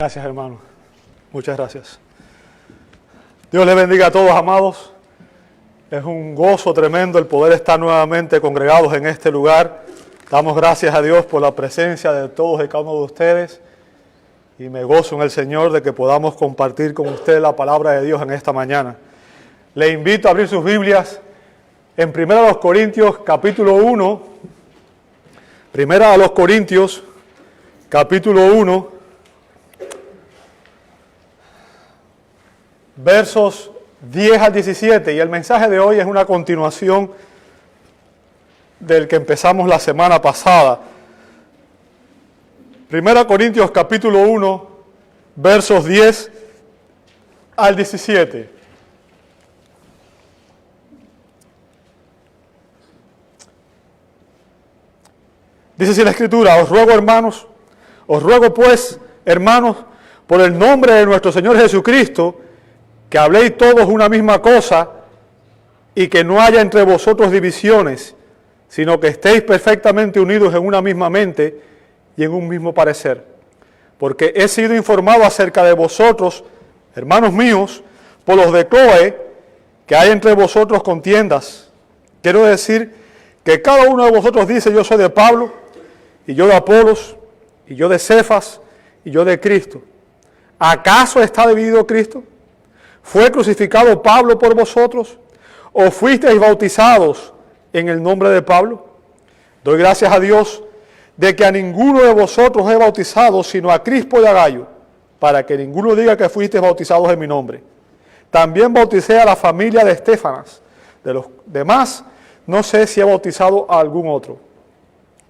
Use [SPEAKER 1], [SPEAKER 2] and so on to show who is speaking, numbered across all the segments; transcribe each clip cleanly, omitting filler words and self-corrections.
[SPEAKER 1] Gracias, hermano. Muchas gracias. Dios les bendiga a todos, amados. Es un gozo tremendo el poder estar nuevamente congregados en este lugar. Damos gracias a Dios por la presencia de todos y cada uno de ustedes. Y me gozo en el Señor de que podamos compartir con ustedes la palabra de Dios en esta mañana. Le invito a abrir sus Biblias en 1 Corintios capítulo 1. 1 Corintios capítulo 1. Versos 10 al 17, y el mensaje de hoy es una continuación del que empezamos la semana pasada. 1 Corintios capítulo 1, versos 10 al 17. Dice así la Escritura: os ruego pues, hermanos, por el nombre de nuestro Señor Jesucristo, que habléis todos una misma cosa y que no haya entre vosotros divisiones, sino que estéis perfectamente unidos en una misma mente y en un mismo parecer. Porque he sido informado acerca de vosotros, hermanos míos, por los de Cloé, que hay entre vosotros contiendas. Quiero decir que cada uno de vosotros dice: yo soy de Pablo, y yo de Apolos, y yo de Cefas, y yo de Cristo. ¿Acaso está dividido Cristo? ¿Fue crucificado Pablo por vosotros? ¿O fuisteis bautizados en el nombre de Pablo? Doy gracias a Dios de que a ninguno de vosotros he bautizado, sino a Crispo y a Gayo, para que ninguno diga que fuisteis bautizados en mi nombre. También bauticé a la familia de Estéfanas. De los demás, no sé si he bautizado a algún otro.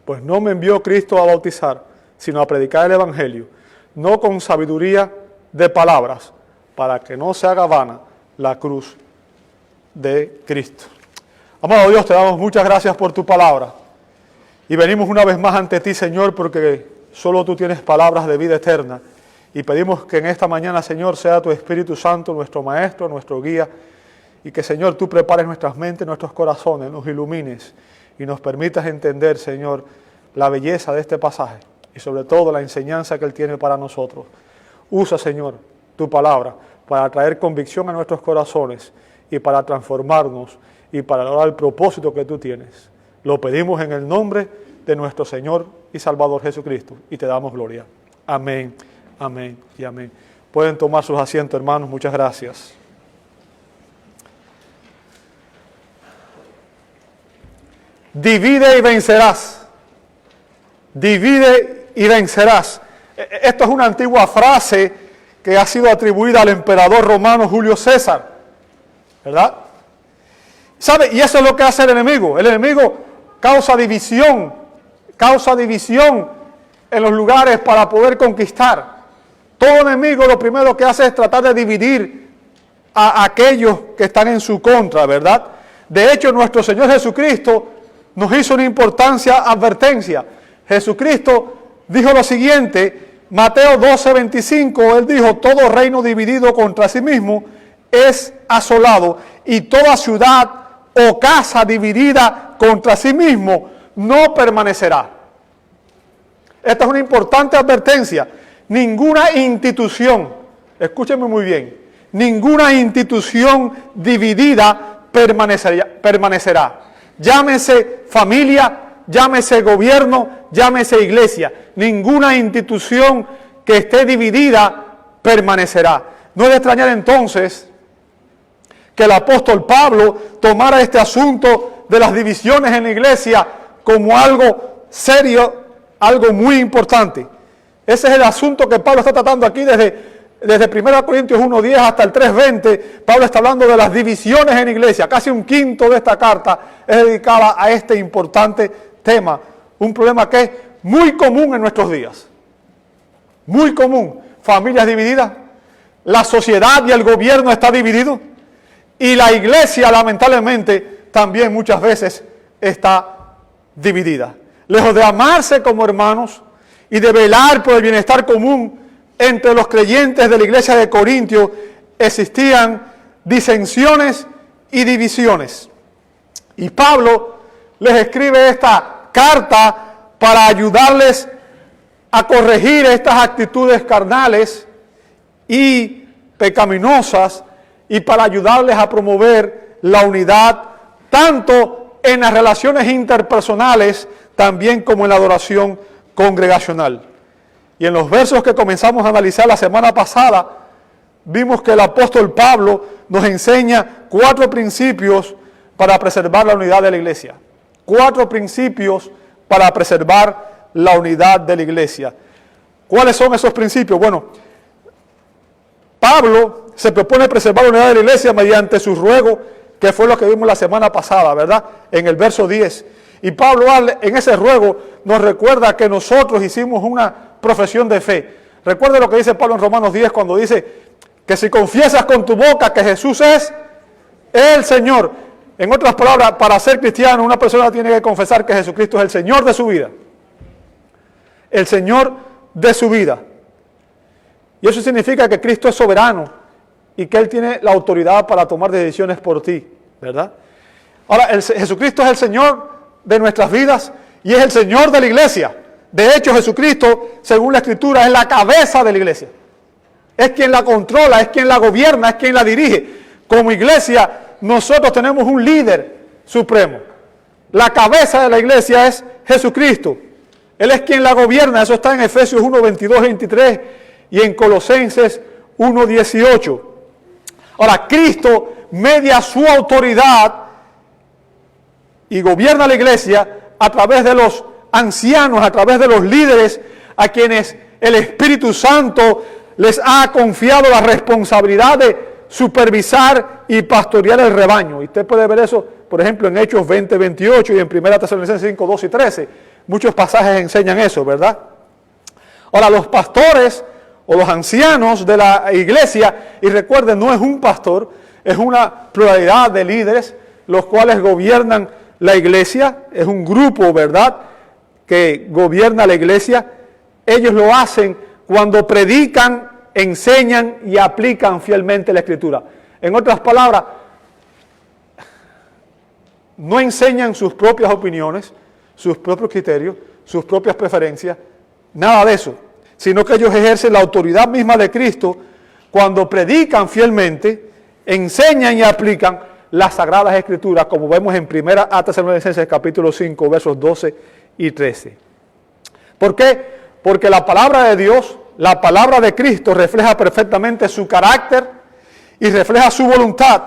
[SPEAKER 1] Pues no me envió Cristo a bautizar, sino a predicar el Evangelio, no con sabiduría de palabras, para que no se haga vana la cruz de Cristo. Amado Dios, te damos muchas gracias por tu palabra. Y venimos una vez más ante ti, Señor, porque solo tú tienes palabras de vida eterna. Y pedimos que en esta mañana, Señor, sea tu Espíritu Santo nuestro Maestro, nuestro guía. Y que, Señor, tú prepares nuestras mentes, nuestros corazones, nos ilumines y nos permitas entender, Señor, la belleza de este pasaje y sobre todo la enseñanza que Él tiene para nosotros. Usa, Señor, tu palabra para traer convicción a nuestros corazones y para transformarnos y para lograr el propósito que tú tienes. Lo pedimos en el nombre de nuestro Señor y Salvador Jesucristo y te damos gloria. Amén, amén y amén. Pueden tomar sus asientos, hermanos. Muchas gracias. Divide y vencerás. Divide y vencerás. Esto es una antigua frase que ha sido atribuida al emperador romano Julio César, ¿verdad? ¿Sabe? Y eso es lo que hace el enemigo. El enemigo causa división en los lugares para poder conquistar. Todo enemigo lo primero que hace es tratar de dividir a aquellos que están en su contra, ¿verdad? De hecho, nuestro Señor Jesucristo nos hizo una importante advertencia. Jesucristo dijo lo siguiente: Mateo 12:25, Él dijo: todo reino dividido contra sí mismo es asolado, y toda ciudad o casa dividida contra sí mismo no permanecerá. Esta es una importante advertencia. Ninguna institución, escúchenme muy bien, ninguna institución dividida permanecerá. Llámese familia, llámese gobierno, llámese iglesia. Ninguna institución que esté dividida permanecerá. No es de extrañar entonces que el apóstol Pablo tomara este asunto de las divisiones en la iglesia como algo serio, algo muy importante. Ese es el asunto que Pablo está tratando aquí desde 1 Corintios 1:10 hasta el 3:20. Pablo está hablando de las divisiones en la iglesia. Casi un quinto de esta carta es dedicada a este importante tema. Un problema que es muy común en nuestros días. Muy común. Familias divididas. La sociedad y el gobierno está dividido. Y la iglesia, lamentablemente, también muchas veces está dividida. Lejos de amarse como hermanos y de velar por el bienestar común entre los creyentes de la iglesia de Corintios, existían disensiones y divisiones. Y Pablo les escribe esta carta para ayudarles a corregir estas actitudes carnales y pecaminosas y para ayudarles a promover la unidad tanto en las relaciones interpersonales también como en la adoración congregacional. Y en los versos que comenzamos a analizar la semana pasada, vimos que el apóstol Pablo nos enseña 4 principios para preservar la unidad de la iglesia. 4 principios para preservar la unidad de la iglesia. ¿Cuáles son esos principios? Bueno, Pablo se propone preservar la unidad de la iglesia mediante su ruego, que fue lo que vimos la semana pasada, ¿verdad? En el verso 10. Y Pablo en ese ruego nos recuerda que nosotros hicimos una profesión de fe. Recuerda lo que dice Pablo en Romanos 10 cuando dice que si confiesas con tu boca que Jesús es el Señor. En otras palabras, para ser cristiano una persona tiene que confesar que Jesucristo es el Señor de su vida. El Señor de su vida. Y eso significa que Cristo es soberano y que Él tiene la autoridad para tomar decisiones por ti, ¿verdad? Ahora, Jesucristo es el Señor de nuestras vidas y es el Señor de la iglesia. De hecho, Jesucristo, según la Escritura, es la cabeza de la iglesia. Es quien la controla, es quien la gobierna, es quien la dirige. Como iglesia, nosotros tenemos un líder supremo. La cabeza de la iglesia es Jesucristo. Él es quien la gobierna. Eso está en Efesios 1, 22, 23 y en Colosenses 1, 18. Ahora, Cristo media su autoridad y gobierna la iglesia a través de los ancianos, a través de los líderes a quienes el Espíritu Santo les ha confiado la responsabilidad de supervisar y pastorear el rebaño. Y usted puede ver eso, por ejemplo, en Hechos 20, 28 y en 1 Tesalonicenses 5, 2 y 13. Muchos pasajes enseñan eso, ¿verdad? Ahora, los pastores o los ancianos de la iglesia, y recuerden, no es un pastor, es una pluralidad de líderes, los cuales gobiernan la iglesia, es un grupo, ¿verdad?, que gobierna la iglesia. Ellos lo hacen cuando predican, enseñan y aplican fielmente la Escritura. En otras palabras, no enseñan sus propias opiniones, sus propios criterios, sus propias preferencias, nada de eso, sino que ellos ejercen la autoridad misma de Cristo cuando predican fielmente, enseñan y aplican las Sagradas Escrituras, como vemos en 1 Tesalonicenses capítulo 5, versos 12 y 13. ¿Por qué? Porque la palabra de Dios, la palabra de Cristo refleja perfectamente su carácter y refleja su voluntad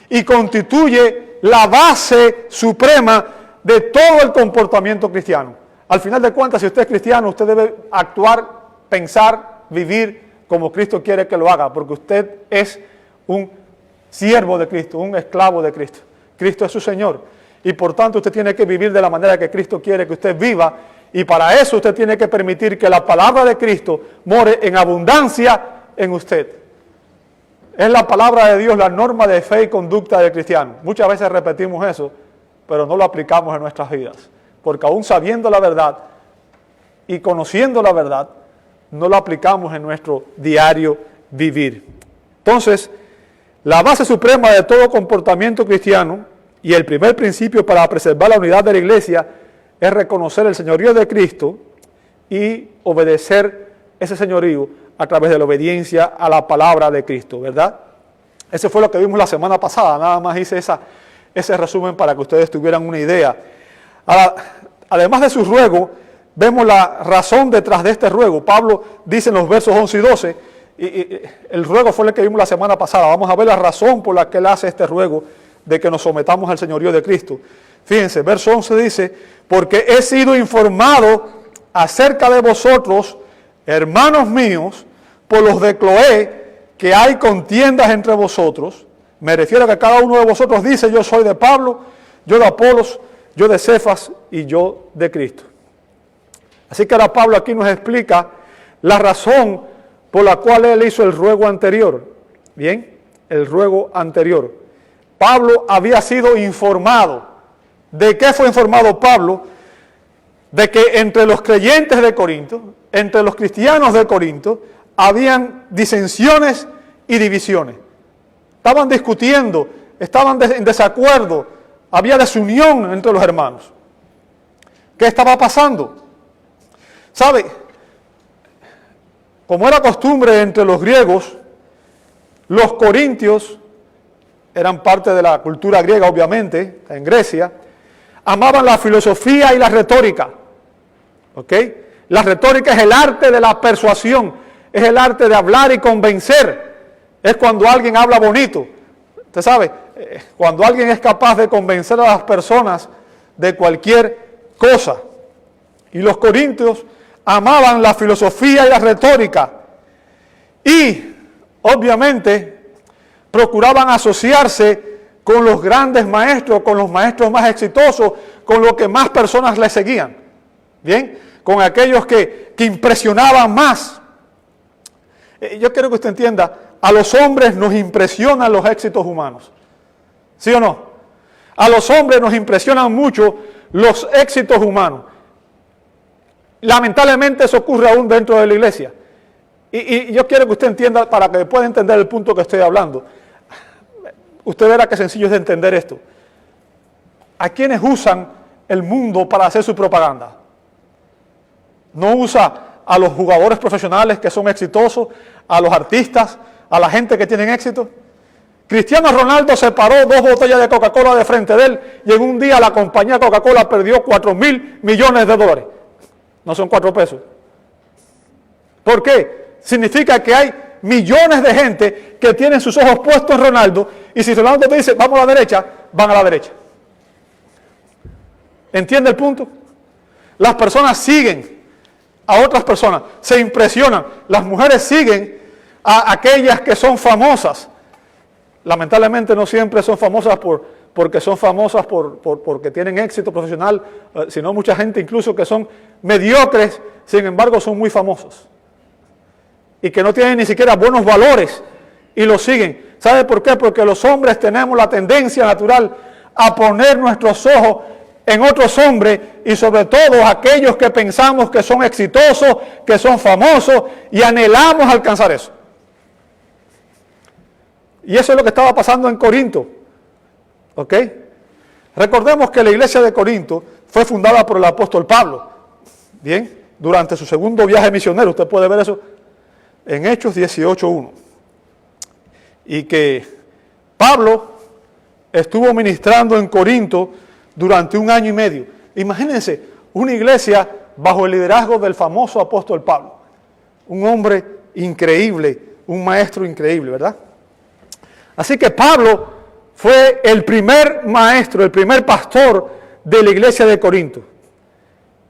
[SPEAKER 1] y constituye la base suprema de todo el comportamiento cristiano. Al final de cuentas, si usted es cristiano, usted debe actuar, pensar, vivir como Cristo quiere que lo haga, porque usted es un siervo de Cristo, un esclavo de Cristo. Cristo es su Señor y por tanto usted tiene que vivir de la manera que Cristo quiere que usted viva, y para eso usted tiene que permitir que la palabra de Cristo more en abundancia en usted. Es la palabra de Dios la norma de fe y conducta del cristiano. Muchas veces repetimos eso, pero no lo aplicamos en nuestras vidas, porque aún sabiendo la verdad y conociendo la verdad, no lo aplicamos en nuestro diario vivir. Entonces, la base suprema de todo comportamiento cristiano y el primer principio para preservar la unidad de la iglesia es reconocer el señorío de Cristo y obedecer ese señorío a través de la obediencia a la palabra de Cristo, ¿verdad? Ese fue lo que vimos la semana pasada, nada más hice ese resumen para que ustedes tuvieran una idea. Ahora, además de su ruego, vemos la razón detrás de este ruego. Pablo dice en los versos 11 y 12, y el ruego fue el que vimos la semana pasada. Vamos a ver la razón por la que él hace este ruego de que nos sometamos al señorío de Cristo. Fíjense, verso 11 dice: porque he sido informado acerca de vosotros, hermanos míos, por los de Cloé, que hay contiendas entre vosotros. Me refiero a que cada uno de vosotros dice: yo soy de Pablo, yo de Apolos, yo de Cefas y yo de Cristo. Así que ahora Pablo aquí nos explica la razón por la cual él hizo el ruego anterior. Bien, el ruego anterior. Pablo había sido informado. ¿De qué fue informado Pablo? De que entre los creyentes de Corinto, entre los cristianos de Corinto, habían disensiones y divisiones. Estaban discutiendo, estaban en desacuerdo, había desunión entre los hermanos. ¿Qué estaba pasando? ¿Sabe? como era costumbre entre los griegos, los corintios eran parte de la cultura griega, obviamente, en Grecia, amaban la filosofía y la retórica. ¿Ok? La retórica es el arte de la persuasión, es el arte de hablar y convencer. Es cuando alguien habla bonito. Usted sabe, cuando alguien es capaz de convencer a las personas de cualquier cosa. Y los corintios amaban la filosofía y la retórica. Y, obviamente, procuraban asociarse con los grandes maestros, con los maestros más exitosos, con los que más personas les seguían. ¿Bien? Con aquellos que impresionaban más. Yo quiero que usted entienda, a los hombres nos impresionan los éxitos humanos. ¿Sí o no? A los hombres nos impresionan mucho los éxitos humanos. Lamentablemente eso ocurre aún dentro de la iglesia. Y yo quiero que usted entienda, para que pueda entender el punto que estoy hablando. Usted verá qué sencillo es de entender esto. ¿A quiénes usan el mundo para hacer su propaganda? No usa a los jugadores profesionales que son exitosos, a los artistas, a la gente que tienen éxito. Cristiano Ronaldo se paró 2 botellas de Coca-Cola de frente de él y en un día la compañía Coca-Cola perdió 4.000 millones de dólares. No son 4 pesos. ¿Por qué? Significa que hay millones de gente que tienen sus ojos puestos en Ronaldo y si Ronaldo te dice vamos a la derecha, van a la derecha. ¿Entiende el punto? Las personas siguen a otras personas, se impresionan. Las mujeres siguen a aquellas que son famosas. Lamentablemente no siempre son famosas porque son famosas porque tienen éxito profesional, sino mucha gente incluso que son mediocres, sin embargo son muy famosos. Y que no tienen ni siquiera buenos valores y los siguen. ¿Sabe por qué? Porque los hombres tenemos la tendencia natural a poner nuestros ojos en otros hombres y sobre todo aquellos que pensamos que son exitosos, que son famosos y anhelamos alcanzar eso. Y eso es lo que estaba pasando en Corinto. ¿Ok? Recordemos que la iglesia de Corinto fue fundada por el apóstol Pablo. Bien, durante su segundo viaje misionero, usted puede ver eso en Hechos 18:1. Y que Pablo estuvo ministrando en Corinto durante 1 año y medio. Imagínense, una iglesia bajo el liderazgo del famoso apóstol Pablo. Un hombre increíble, un maestro increíble, ¿verdad? Así que Pablo fue el primer maestro, el primer pastor de la iglesia de Corinto.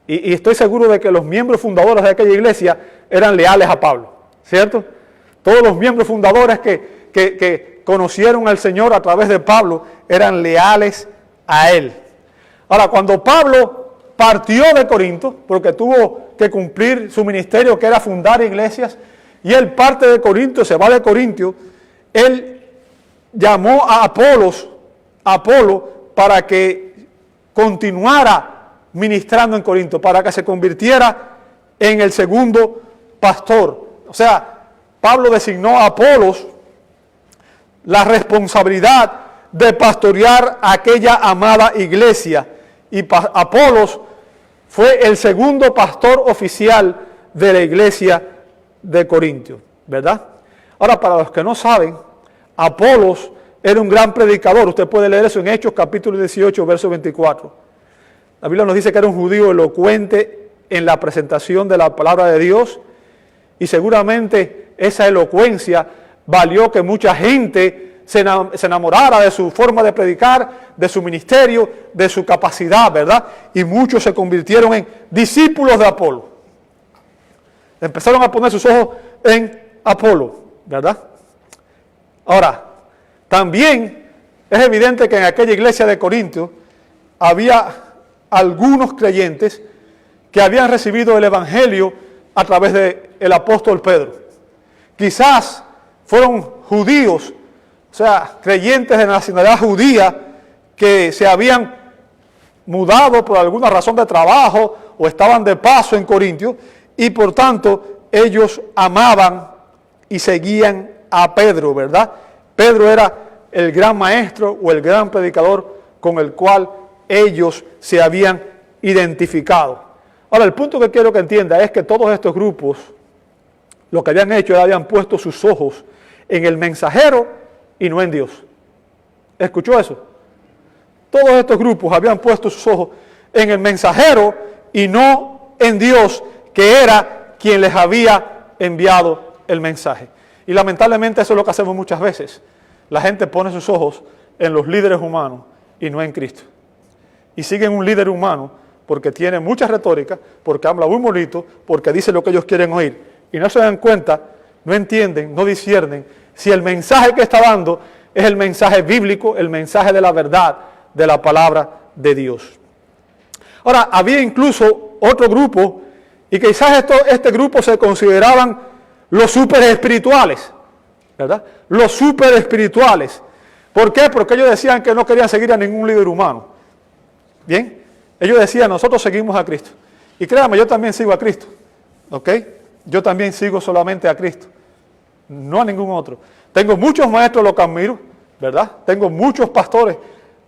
[SPEAKER 1] Y estoy seguro de que los miembros fundadores de aquella iglesia eran leales a Pablo, ¿cierto? Todos los miembros fundadores que conocieron al Señor a través de Pablo eran leales a él. Ahora, cuando Pablo partió de Corinto, porque tuvo que cumplir su ministerio, que era fundar iglesias, y él parte de Corinto, se va de Corinto, él llamó a Apolo para que continuara ministrando en Corinto, para que se convirtiera en el segundo pastor. O sea, Pablo designó a Apolos la responsabilidad de pastorear aquella amada iglesia. Y Apolos fue el segundo pastor oficial de la iglesia de Corinto, ¿verdad? Ahora, para los que no saben, Apolos era un gran predicador. Usted puede leer eso en Hechos capítulo 18, verso 24. La Biblia nos dice que era un judío elocuente en la presentación de la palabra de Dios y seguramente esa elocuencia valió que mucha gente se enamorara de su forma de predicar, de su ministerio, de su capacidad, ¿verdad? Y muchos se convirtieron en discípulos de Apolo. Empezaron a poner sus ojos en Apolo, ¿verdad? Ahora, también es evidente que en aquella iglesia de Corinto había algunos creyentes que habían recibido el evangelio a través del apóstol Pedro. Quizás fueron judíos, o sea, creyentes de nacionalidad judía que se habían mudado por alguna razón de trabajo o estaban de paso en Corintio y por tanto ellos amaban y seguían a Pedro, ¿verdad? Pedro era el gran maestro o el gran predicador con el cual ellos se habían identificado. Ahora, el punto que quiero que entienda es que todos estos grupos lo que habían hecho era habían puesto sus ojos en el mensajero y no en Dios. ¿Escuchó eso? Todos estos grupos habían puesto sus ojos en el mensajero y no en Dios, que era quien les había enviado el mensaje. Y lamentablemente eso es lo que hacemos muchas veces. La gente pone sus ojos en los líderes humanos y no en Cristo. Y siguen un líder humano porque tiene mucha retórica, porque habla muy bonito, porque dice lo que ellos quieren oír. Y no se dan cuenta, no entienden, no disciernen si el mensaje que está dando es el mensaje bíblico, el mensaje de la verdad, de la palabra de Dios. Ahora, había incluso otro grupo, y quizás este grupo se consideraban los super espirituales, ¿verdad? Los super espirituales. ¿Por qué? Porque ellos decían que no querían seguir a ningún líder humano. Bien, ellos decían, nosotros seguimos a Cristo. Y créanme, yo también sigo a Cristo, ¿ok? Yo también sigo solamente a Cristo, no a ningún otro. Tengo muchos maestros a los que admiro, ¿verdad? Tengo muchos pastores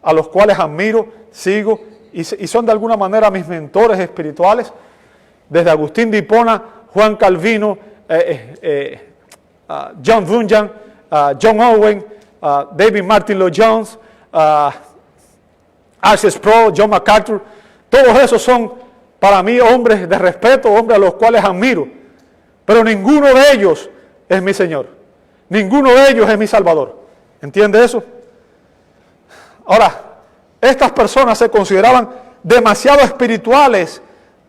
[SPEAKER 1] a los cuales admiro, sigo, y son de alguna manera mis mentores espirituales, desde Agustín de Hipona, Juan Calvino, John Bunyan, John Owen, David Martin Lloyd Jones, R.C. Sproul, John MacArthur. Todos esos son para mí hombres de respeto, hombres a los cuales admiro, pero ninguno de ellos es mi Señor, ninguno de ellos es mi Salvador. ¿Entiende eso? Ahora, estas personas se consideraban demasiado espirituales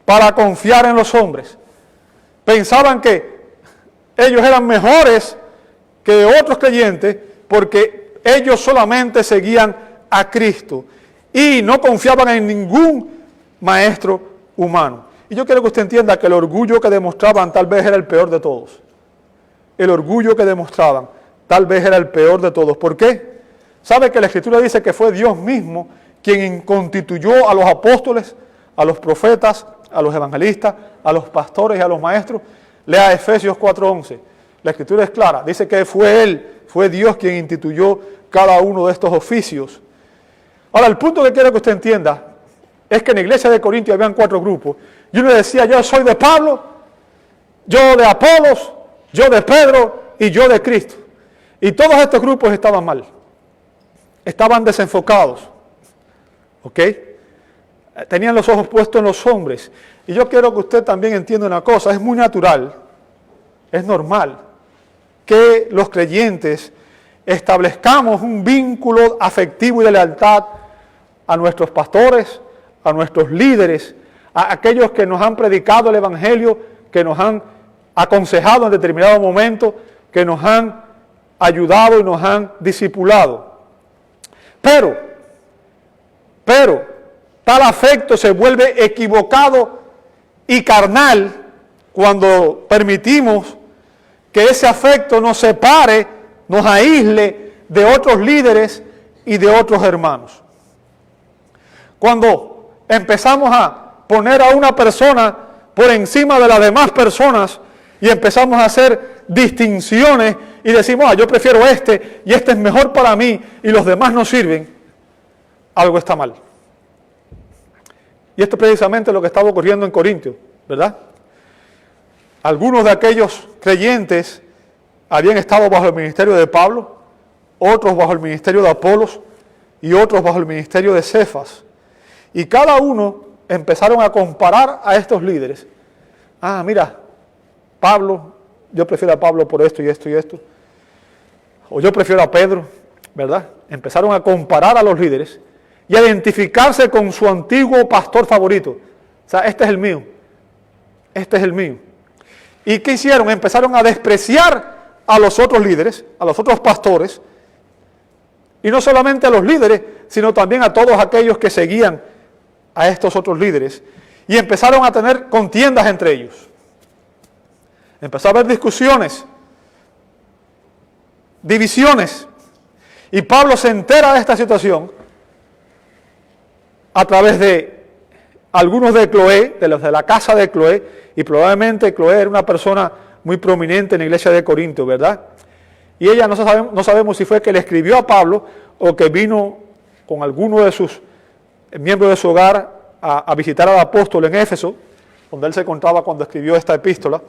[SPEAKER 1] para confiar en los hombres. Pensaban que ellos eran mejores que otros creyentes porque ellos solamente seguían a Cristo y no confiaban en ningún maestro humano. Y yo quiero que usted entienda que el orgullo que demostraban tal vez era el peor de todos. El orgullo que demostraban tal vez era el peor de todos. ¿Por qué? ¿Sabe que la Escritura dice que fue Dios mismo quien constituyó a los apóstoles, a los profetas, a los evangelistas, a los pastores y a los maestros? Lea Efesios 4:11. La Escritura es clara. Dice que fue Él, fue Dios quien instituyó cada uno de estos oficios. Ahora, el punto que quiero que usted entienda es que en la iglesia de Corintios habían 4 grupos. Y uno decía, yo soy de Pablo, yo de Apolos, yo de Pedro y yo de Cristo. Y todos estos grupos estaban mal. Estaban desenfocados. ¿Ok? Tenían los ojos puestos en los hombres. Y yo quiero que usted también entienda una cosa, es muy natural, es normal que los creyentes establezcamos un vínculo afectivo y de lealtad a nuestros pastores, a nuestros líderes, a aquellos que nos han predicado el Evangelio, que nos han aconsejado en determinado momento, que nos han ayudado y nos han discipulado. Pero, tal afecto se vuelve equivocado y carnal cuando permitimos que ese afecto nos separe, nos aísle de otros líderes y de otros hermanos. Cuando empezamos a poner a una persona por encima de las demás personas y empezamos a hacer distinciones y decimos, yo prefiero este y este es mejor para mí y los demás no sirven, algo está mal. Y esto es precisamente lo que estaba ocurriendo en Corintios, ¿verdad? Algunos de aquellos creyentes habían estado bajo el ministerio de Pablo, otros bajo el ministerio de Apolos y otros bajo el ministerio de Cefas. Y cada uno empezaron a comparar a estos líderes. Mira, Pablo, yo prefiero a Pablo por esto y esto y esto. O yo prefiero a Pedro, ¿verdad? Empezaron a comparar a los líderes y a identificarse con su antiguo pastor favorito. O sea, este es el mío. Este es el mío. ¿Y qué hicieron? Empezaron a despreciar a los otros líderes, a los otros pastores, y no solamente a los líderes, sino también a todos aquellos que seguían a estos otros líderes, y empezaron a tener contiendas entre ellos. Empezó a haber discusiones, divisiones, y Pablo se entera de esta situación a través de algunos de Cloé, de los de la casa de Cloé, y probablemente Cloé era una persona muy prominente en la iglesia de Corinto, ¿verdad? Y ella no sabemos si fue que le escribió a Pablo o que vino con alguno de sus miembros de su hogar a visitar al apóstol en Éfeso, donde él se encontraba cuando escribió esta epístola.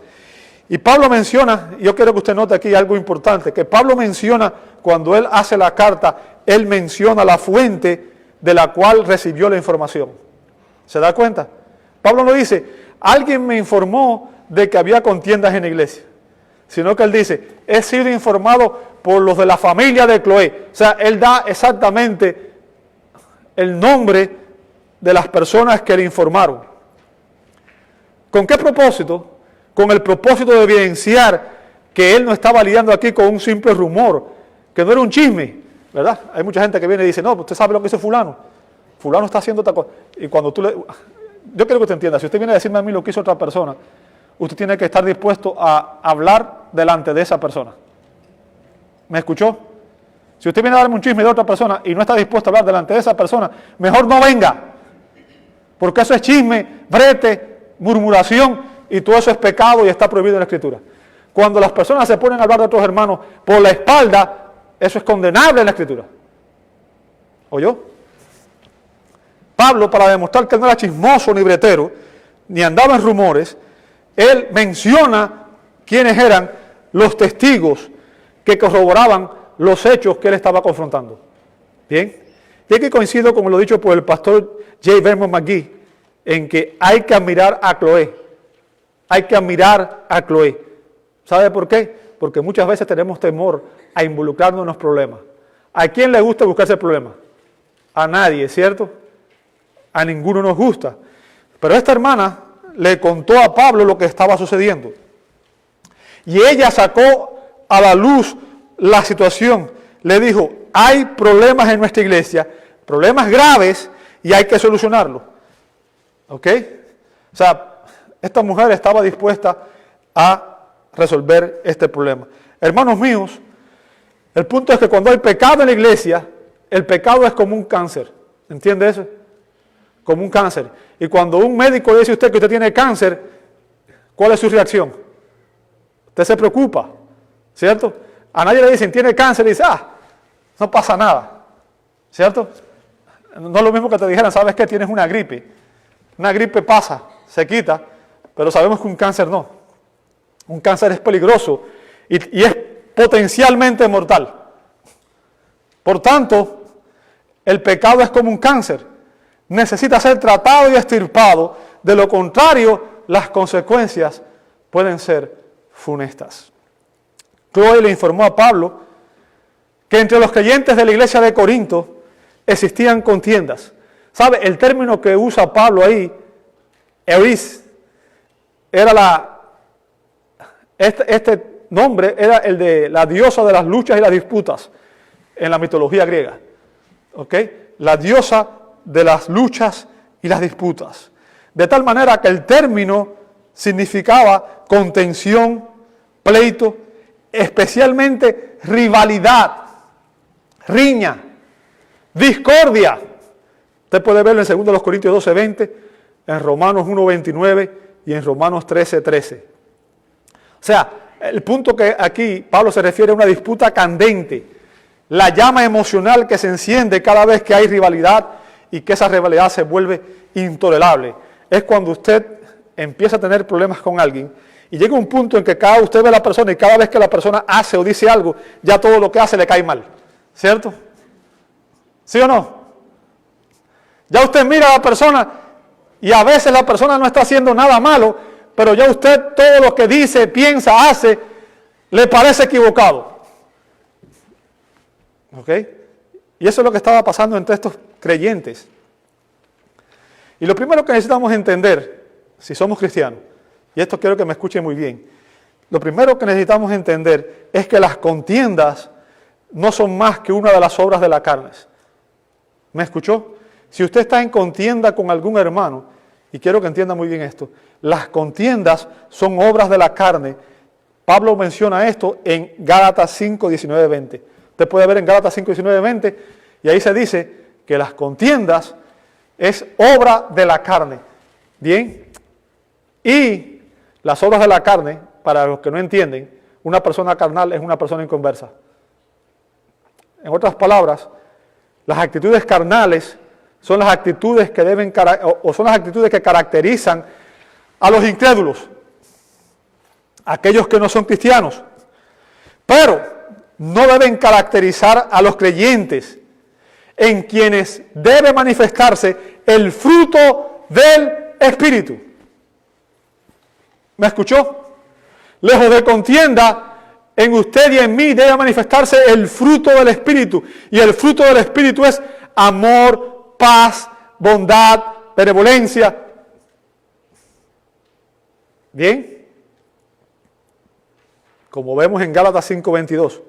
[SPEAKER 1] Y Pablo menciona, y yo quiero que usted note aquí algo importante, que Pablo menciona, cuando él hace la carta, él menciona la fuente de la cual recibió la información. ¿Se da cuenta? Pablo no dice, alguien me informó de que había contiendas en la iglesia, sino que él dice, he sido informado por los de la familia de Cloé. O sea, él da exactamente el nombre de las personas que le informaron. ¿Con qué propósito? Con el propósito de evidenciar que él no estaba lidiando aquí con un simple rumor, que no era un chisme, ¿verdad? Hay mucha gente que viene y dice, no, usted sabe lo que hizo fulano. Fulano está haciendo otra cosa. Y cuando tú le... Yo quiero que usted entienda, si usted viene a decirme a mí lo que hizo otra persona, usted tiene que estar dispuesto a hablar delante de esa persona. ¿Me escuchó? Si usted viene a darme un chisme de otra persona y no está dispuesto a hablar delante de esa persona, mejor no venga. Porque eso es chisme, brete, murmuración, y todo eso es pecado y está prohibido en la Escritura. Cuando las personas se ponen a hablar de otros hermanos por la espalda, eso es condenable en la Escritura. ¿Oyó? Pablo, para demostrar que él no era chismoso ni bretero, ni andaba en rumores, él menciona quiénes eran los testigos que corroboraban los hechos que él estaba confrontando. Bien, y aquí coincido con lo dicho por el pastor J. Vernon McGee, en que hay que admirar a Cloé. Hay que admirar a Cloé. ¿Sabe por qué? Porque muchas veces tenemos temor a involucrarnos en los problemas. ¿A quién le gusta buscarse problemas? A nadie, ¿cierto? A ninguno nos gusta. Pero esta hermana le contó a Pablo lo que estaba sucediendo. Y ella sacó a la luz la situación. Le dijo, hay problemas en nuestra iglesia, problemas graves, y hay que solucionarlos. ¿Ok? O sea, esta mujer estaba dispuesta a resolver este problema. Hermanos míos, el punto es que cuando hay pecado en la iglesia, el pecado es como un cáncer. ¿Entiende eso? Como un cáncer. Y cuando un médico le dice a usted que usted tiene cáncer, ¿cuál es su reacción? Usted se preocupa, ¿cierto? A nadie le dicen, tiene cáncer, y dice, no pasa nada, ¿cierto? No es lo mismo que te dijeran, ¿sabes qué? Tienes una gripe. Una gripe pasa, se quita, pero sabemos que un cáncer no. Un cáncer es peligroso y es potencialmente mortal. Por tanto, el pecado es como un cáncer. Necesita ser tratado y extirpado. De lo contrario, las consecuencias pueden ser funestas. Cloé le informó a Pablo que entre los creyentes de la iglesia de Corinto existían contiendas. ¿Sabe? El término que usa Pablo ahí, Eris, era este nombre era el de la diosa de las luchas y las disputas en la mitología griega. ¿Ok? La diosa de las luchas y las disputas. De tal manera que el término significaba contención, pleito, especialmente rivalidad, riña, discordia. Usted puede verlo en 2 Corintios 12:20, en Romanos 1:29 y en Romanos 13:13. O sea, el punto que aquí Pablo se refiere a una disputa candente, la llama emocional que se enciende cada vez que hay rivalidad y que esa rivalidad se vuelve intolerable. Es cuando usted empieza a tener problemas con alguien y llega un punto en que usted ve a la persona y cada vez que la persona hace o dice algo, ya todo lo que hace le cae mal. ¿Cierto? ¿Sí o no? Ya usted mira a la persona y a veces la persona no está haciendo nada malo, pero ya usted todo lo que dice, piensa, hace, le parece equivocado. ¿Ok? Y eso es lo que estaba pasando entre estos creyentes. Y lo primero que necesitamos entender, si somos cristianos, y esto quiero que me escuchen muy bien, lo primero que necesitamos entender es que las contiendas no son más que una de las obras de la carne. ¿Me escuchó? Si usted está en contienda con algún hermano, y quiero que entienda muy bien esto, las contiendas son obras de la carne. Pablo menciona esto en Gálatas 5, 19, 20. Usted puede ver en Gálatas 5, 19, 20, y ahí se dice que las contiendas es obra de la carne. Bien, y las obras de la carne, para los que no entienden, una persona carnal es una persona inconversa. En otras palabras, las actitudes carnales son las actitudes que son las actitudes que caracterizan a los incrédulos. aquellos que no son cristianos. Pero no deben caracterizar a los creyentes, en quienes debe manifestarse el fruto del Espíritu. ¿Me escuchó? Lejos de contienda, en usted y en mí debe manifestarse el fruto del Espíritu. Y el fruto del Espíritu es amor, paz, bondad, benevolencia. ¿Bien? Como vemos en Gálatas 5:22.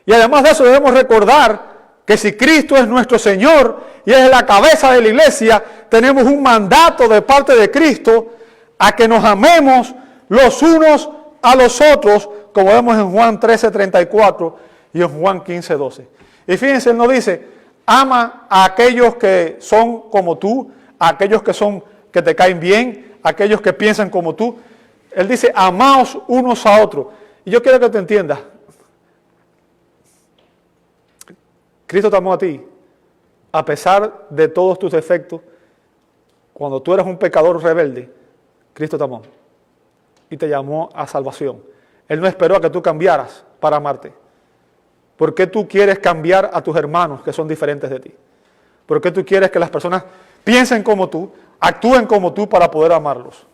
[SPEAKER 1] Y además de eso debemos recordar que si Cristo es nuestro Señor y es la cabeza de la iglesia, tenemos un mandato de parte de Cristo a que nos amemos los unos a los otros, como vemos en Juan 13:34 y en Juan 15:12. Y fíjense, Él nos dice, ama a aquellos que son como tú, a aquellos que te caen bien, a aquellos que piensan como tú. Él dice, amaos unos a otros. Y yo quiero que te entiendas, Cristo te amó a ti, a pesar de todos tus defectos. Cuando tú eras un pecador rebelde, Cristo te amó y te llamó a salvación. Él no esperó a que tú cambiaras para amarte. ¿Por qué tú quieres cambiar a tus hermanos que son diferentes de ti? ¿Por qué tú quieres que las personas piensen como tú, actúen como tú para poder amarlos?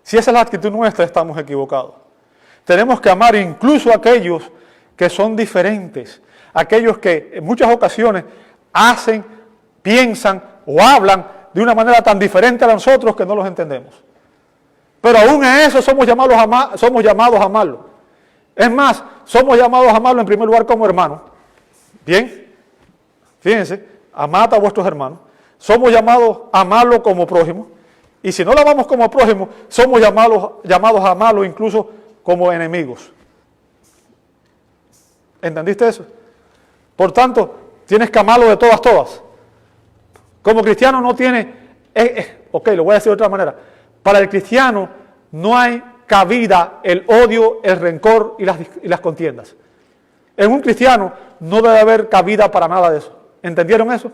[SPEAKER 1] Si esa es la actitud nuestra, estamos equivocados. Tenemos que amar incluso a aquellos que son diferentes, aquellos que en muchas ocasiones hacen, piensan o hablan de una manera tan diferente a nosotros que no los entendemos. Pero aún en eso somos llamados a amarlo. Es más, somos llamados a amarlo en primer lugar como hermanos. Bien, fíjense, amad a vuestros hermanos. Somos llamados a amarlo como prójimo. Y si no lo amamos como prójimo, somos llamados a amarlo incluso como enemigos. ¿Entendiste eso? Por tanto, tienes que amarlo de todas. Como cristiano no tiene... ok, lo voy a decir de otra manera. Para el cristiano no hay cabida el odio, el rencor y las contiendas. En un cristiano no debe haber cabida para nada de eso. ¿Entendieron eso?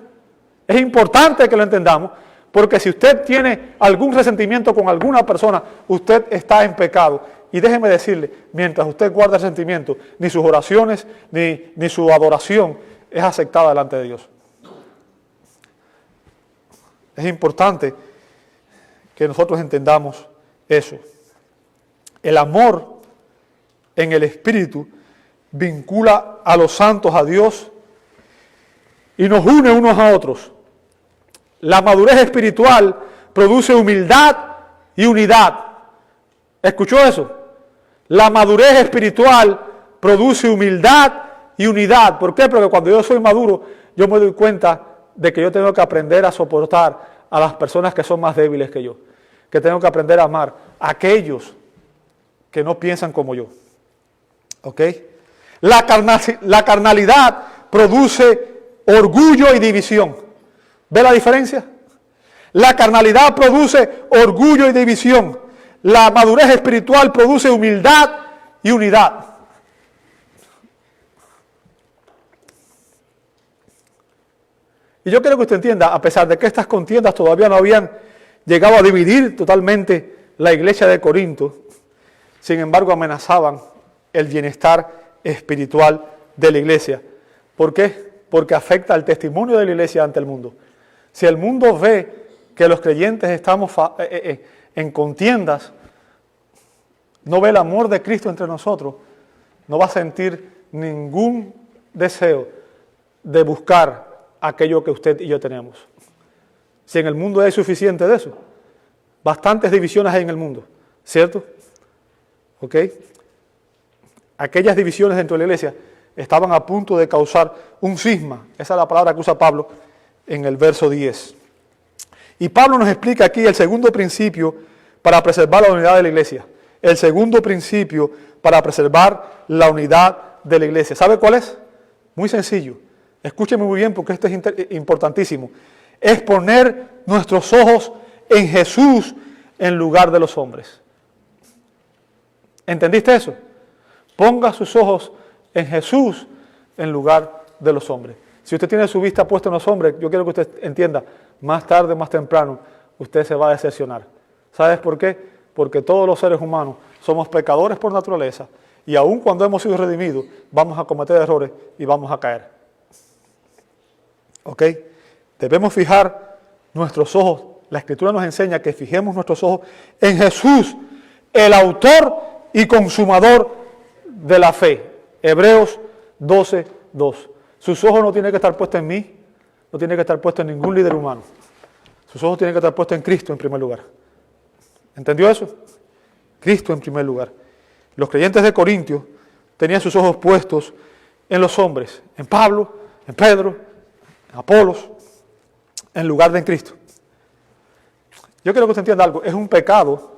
[SPEAKER 1] Es importante que lo entendamos, porque si usted tiene algún resentimiento con alguna persona, usted está en pecado. Y déjeme decirle, mientras usted guarda el sentimiento, ni sus oraciones, ni su adoración es aceptada delante de Dios. Es importante que nosotros entendamos eso. El amor en el Espíritu vincula a los santos a Dios y nos une unos a otros. La madurez espiritual produce humildad y unidad. ¿Escuchó eso? La madurez espiritual produce humildad y unidad. ¿Por qué? Porque cuando yo soy maduro, yo me doy cuenta de que yo tengo que aprender a soportar a las personas que son más débiles que yo. Que tengo que aprender a amar a aquellos que no piensan como yo. ¿Ok? La carnalidad produce orgullo y división. ¿Ve la diferencia? La carnalidad produce orgullo y división. La madurez espiritual produce humildad y unidad. Y yo quiero que usted entienda, a pesar de que estas contiendas todavía no habían llegado a dividir totalmente la iglesia de Corinto, sin embargo amenazaban el bienestar espiritual de la iglesia. ¿Por qué? Porque afecta al testimonio de la iglesia ante el mundo. Si el mundo ve que los creyentes estamos en contiendas, no ve el amor de Cristo entre nosotros, no va a sentir ningún deseo de buscar aquello que usted y yo tenemos. Si en el mundo hay suficiente de eso, bastantes divisiones hay en el mundo, ¿cierto? ¿Ok? Aquellas divisiones dentro de la iglesia estaban a punto de causar un cisma. Esa es la palabra que usa Pablo en el verso 10. Y Pablo nos explica aquí el segundo principio para preservar la unidad de la iglesia. El segundo principio para preservar la unidad de la iglesia. ¿Sabe cuál es? Muy sencillo. Escúcheme muy bien porque esto es importantísimo. Es poner nuestros ojos en Jesús en lugar de los hombres. ¿Entendiste eso? Ponga sus ojos en Jesús en lugar de los hombres. Si usted tiene su vista puesta en los hombres, yo quiero que usted entienda, más tarde, más temprano, usted se va a decepcionar. ¿Sabes por qué? porque todos los seres humanos somos pecadores por naturaleza, y aun cuando hemos sido redimidos, vamos a cometer errores y vamos a caer. ¿Ok? Debemos fijar nuestros ojos. La Escritura nos enseña que fijemos nuestros ojos en Jesús, el autor y consumador de la fe. Hebreos 12:2. Sus ojos no tienen que estar puestos en mí, no tienen que estar puestos en ningún líder humano. Sus ojos tienen que estar puestos en Cristo en primer lugar. ¿Entendió eso? Cristo en primer lugar. Los creyentes de Corintios tenían sus ojos puestos en los hombres, en Pablo, en Pedro, en Apolos, en lugar de en Cristo. Yo quiero que usted entienda algo. Es un pecado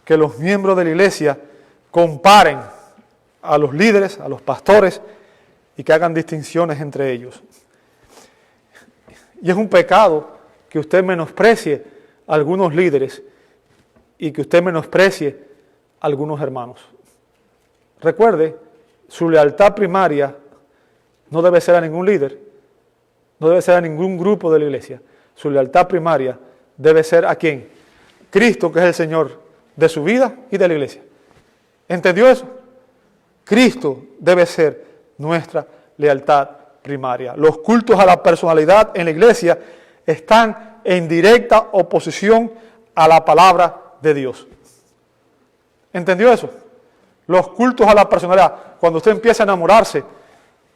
[SPEAKER 1] que los miembros de la iglesia comparen a los líderes, a los pastores, y que hagan distinciones entre ellos. Y es un pecado que usted menosprecie a algunos líderes y que usted menosprecie a algunos hermanos. Recuerde, su lealtad primaria no debe ser a ningún líder, no debe ser a ningún grupo de la iglesia. Su lealtad primaria debe ser ¿a quién? Cristo, que es el Señor de su vida y de la iglesia. ¿Entendió eso? Cristo debe ser nuestra lealtad primaria. Los cultos a la personalidad en la iglesia están en directa oposición a la palabra de Dios. ¿Entendió eso? Los cultos a la personalidad, cuando usted empieza a enamorarse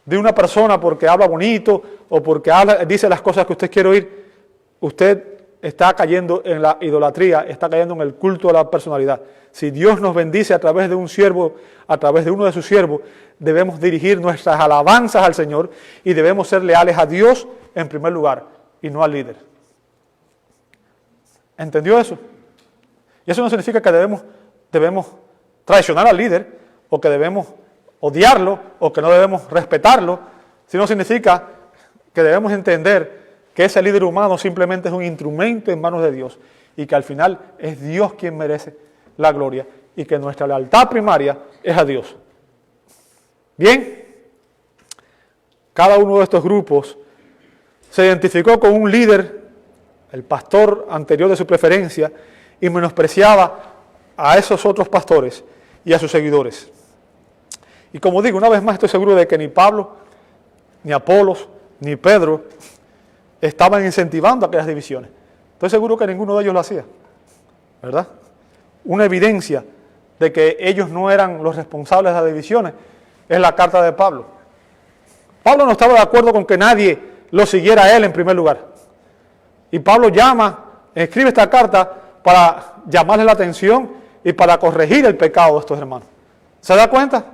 [SPEAKER 1] de una persona porque habla bonito o porque dice las cosas que usted quiere oír, usted está cayendo en la idolatría, está cayendo en el culto a la personalidad. Si Dios nos bendice a través de un siervo, a través de uno de sus siervos, debemos dirigir nuestras alabanzas al Señor y debemos ser leales a Dios en primer lugar y no al líder. ¿Entendió eso? Y eso no significa que debemos traicionar al líder o que debemos odiarlo o que no debemos respetarlo, sino significa que debemos entender que ese líder humano simplemente es un instrumento en manos de Dios y que al final es Dios quien merece la gloria y que nuestra lealtad primaria es a Dios. Bien, cada uno de estos grupos se identificó con un líder, el pastor anterior de su preferencia, y menospreciaba a esos otros pastores y a sus seguidores. Y como digo, una vez más estoy seguro de que ni Pablo, ni Apolos, ni Pedro estaban incentivando aquellas divisiones. Estoy seguro que ninguno de ellos lo hacía, ¿verdad? Una evidencia de que ellos no eran los responsables de las divisiones es la carta de Pablo. Pablo no estaba de acuerdo con que nadie lo siguiera a él en primer lugar. Y Pablo escribe esta carta para llamarle la atención y para corregir el pecado de estos hermanos. ¿Se da cuenta?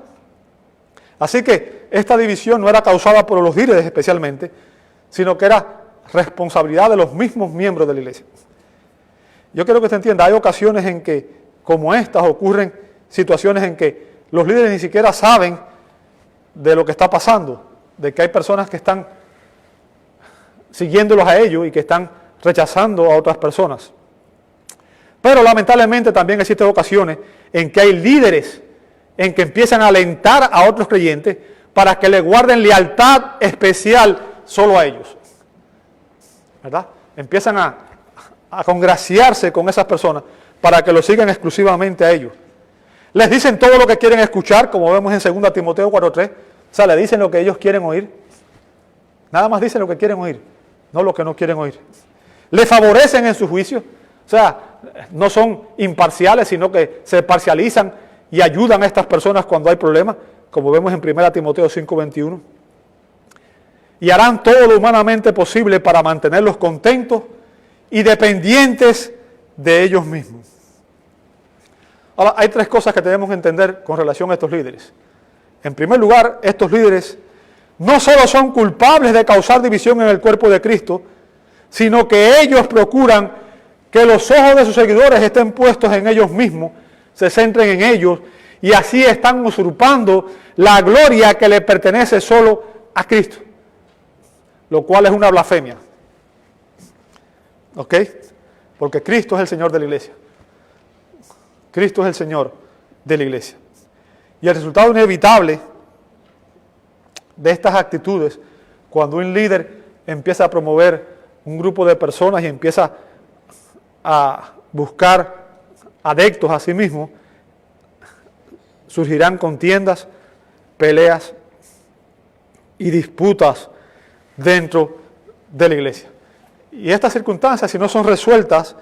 [SPEAKER 1] Así que esta división no era causada por los líderes especialmente, sino que era responsabilidad de los mismos miembros de la iglesia. Yo quiero que usted entienda, hay ocasiones en que, como estas, ocurren situaciones en que los líderes ni siquiera saben de lo que está pasando, de que hay personas que están siguiéndolos a ellos y que están rechazando a otras personas. Pero lamentablemente también existen ocasiones en que hay líderes en que empiezan a alentar a otros creyentes para que le guarden lealtad especial solo a ellos, ¿verdad? Empiezan a congraciarse con esas personas para que lo sigan exclusivamente a ellos. Les dicen todo lo que quieren escuchar, como vemos en 2 Timoteo 4:3. O sea, le dicen lo que ellos quieren oír. Nada más dicen lo que quieren oír, no lo que no quieren oír. Le favorecen en su juicio. O sea, no son imparciales, sino que se parcializan y ayudan a estas personas cuando hay problemas, como vemos en 1 Timoteo 5:21. Y harán todo lo humanamente posible para mantenerlos contentos y dependientes de ellos mismos. Ahora, hay tres cosas que tenemos que entender con relación a estos líderes. En primer lugar, estos líderes no solo son culpables de causar división en el cuerpo de Cristo, sino que ellos procuran que los ojos de sus seguidores estén puestos en ellos mismos, se centren en ellos, y así están usurpando la gloria que le pertenece solo a Cristo, lo cual es una blasfemia. ¿Ok? Porque Cristo es el Señor de la iglesia. Cristo es el Señor de la iglesia. Y el resultado inevitable de estas actitudes, cuando un líder empieza a promover un grupo de personas y empieza a buscar adeptos a sí mismos, surgirán contiendas, peleas y disputas dentro de la iglesia. Y estas circunstancias, si no son resueltas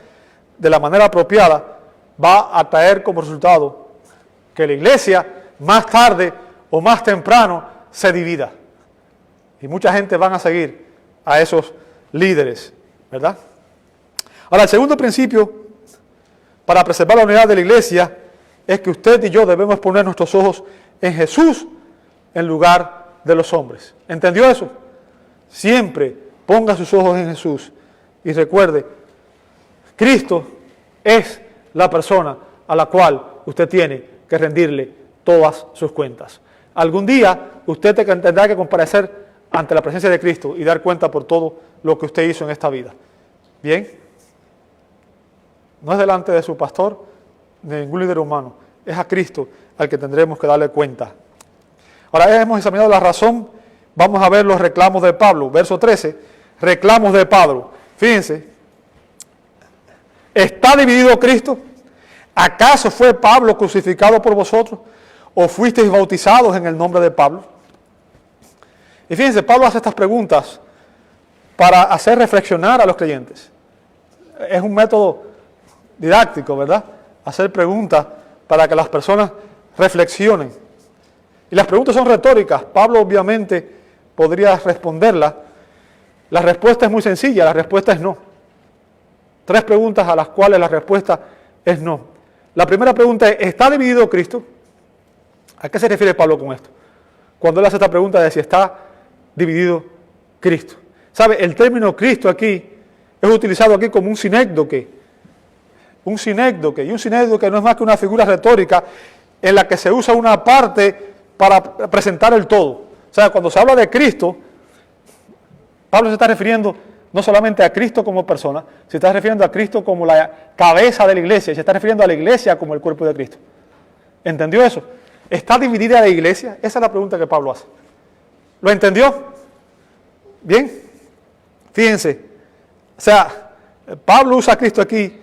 [SPEAKER 1] de la manera apropiada, va a traer como resultado que la iglesia más tarde o más temprano se divida. Y mucha gente van a seguir a esos líderes, ¿verdad? Ahora, el segundo principio para preservar la unidad de la iglesia es que usted y yo debemos poner nuestros ojos en Jesús en lugar de los hombres. ¿Entendió eso? Siempre ponga sus ojos en Jesús y recuerde, Cristo es la persona a la cual usted tiene que rendirle todas sus cuentas. Algún día usted tendrá que comparecer ante la presencia de Cristo y dar cuenta por todo lo que usted hizo en esta vida. ¿Bien? No es delante de su pastor, de ningún líder humano. Es a Cristo al que tendremos que darle cuenta. Ahora hemos examinado la razón. Vamos a ver los reclamos de Pablo. Verso 13. Reclamos de Pablo. Fíjense. ¿Está dividido Cristo? ¿Acaso fue Pablo crucificado por vosotros? ¿O fuisteis bautizados en el nombre de Pablo? Y fíjense, Pablo hace estas preguntas para hacer reflexionar a los creyentes. Es un método didáctico, ¿verdad? Hacer preguntas para que las personas reflexionen. Y las preguntas son retóricas. Pablo obviamente podría responderlas. La respuesta es muy sencilla, la respuesta es no. 3 preguntas a las cuales la respuesta es no. La primera pregunta es, ¿está dividido Cristo? ¿A qué se refiere Pablo con esto? Cuando él hace esta pregunta de si está dividido Cristo. ¿Sabe? El término Cristo aquí es utilizado aquí como un sinécdoque. Un sinécdoque. Y un sinécdoque no es más que una figura retórica en la que se usa una parte para presentar el todo. O sea, cuando se habla de Cristo, Pablo se está refiriendo no solamente a Cristo como persona, se está refiriendo a Cristo como la cabeza de la iglesia, y se está refiriendo a la iglesia como el cuerpo de Cristo. ¿Entendió eso? ¿Está dividida la iglesia? Esa es la pregunta que Pablo hace. ¿Lo entendió? Bien. Fíjense. O sea, Pablo usa a Cristo aquí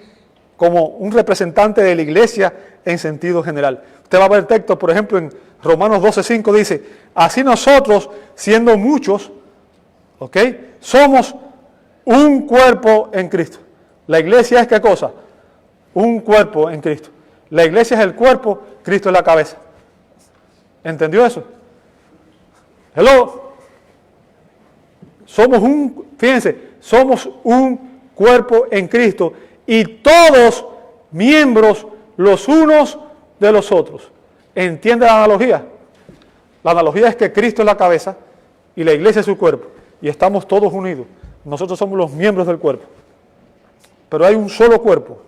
[SPEAKER 1] como un representante de la iglesia en sentido general. Usted va a ver textos, por ejemplo, en Romanos 12:5 dice, así nosotros, siendo muchos, ¿ok? Somos un cuerpo en Cristo. La iglesia es ¿qué cosa? Un cuerpo en Cristo. La iglesia es el cuerpo, Cristo es la cabeza. ¿Entendió eso? Hello. Somos un cuerpo en Cristo y todos miembros los unos de los otros. ¿Entiende la analogía? La analogía es que Cristo es la cabeza y la iglesia es su cuerpo y estamos todos unidos. Nosotros somos los miembros del cuerpo. Pero hay un solo cuerpo.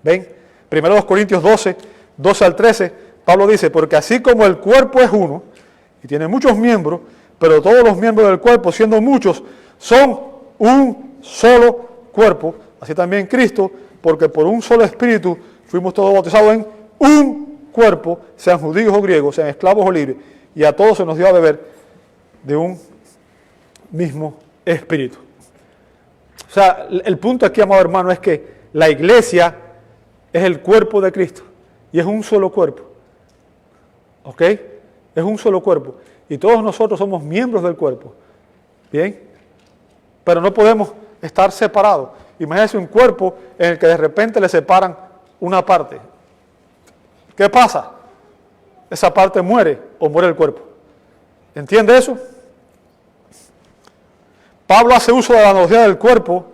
[SPEAKER 1] ¿Ven? 1 Corintios 12 al 13, Pablo dice, porque así como el cuerpo es uno y tiene muchos miembros, pero todos los miembros del cuerpo, siendo muchos, son un solo cuerpo, así también Cristo, porque por un solo espíritu fuimos todos bautizados en un cuerpo, sean judíos o griegos, sean esclavos o libres, y a todos se nos dio a beber de un mismo espíritu. O sea, el punto aquí, amado hermano, es que la iglesia es el cuerpo de Cristo y es un solo cuerpo. ¿Ok? Es un solo cuerpo. Y todos nosotros somos miembros del cuerpo. ¿Bien? Pero no podemos estar separados. Imagínense un cuerpo en el que de repente le separan una parte. ¿Qué pasa? Esa parte muere o muere el cuerpo. ¿Entiende eso? Pablo hace uso de la analogía del cuerpo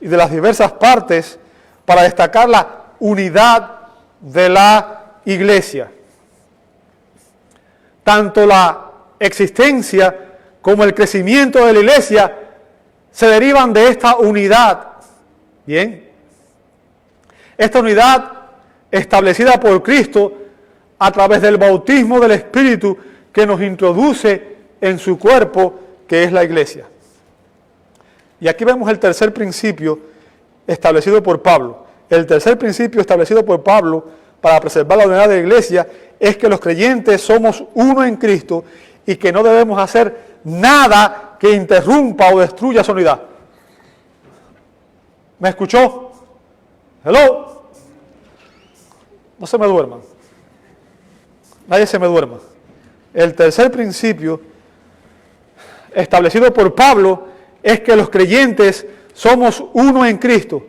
[SPEAKER 1] y de las diversas partes para destacar la unidad de la iglesia. Tanto la existencia como el crecimiento de la iglesia se derivan de esta unidad. Bien. Esta unidad establecida por Cristo a través del bautismo del Espíritu que nos introduce en su cuerpo, que es la iglesia. Y aquí vemos el tercer principio establecido por Pablo. El tercer principio establecido por Pablo para preservar la unidad de la iglesia es que los creyentes somos uno en Cristo y que no debemos hacer nada que interrumpa o destruya esa unidad. ¿Me escuchó? Hello. No se me duerman. Nadie se me duerma. El tercer principio establecido por Pablo es que los creyentes somos uno en Cristo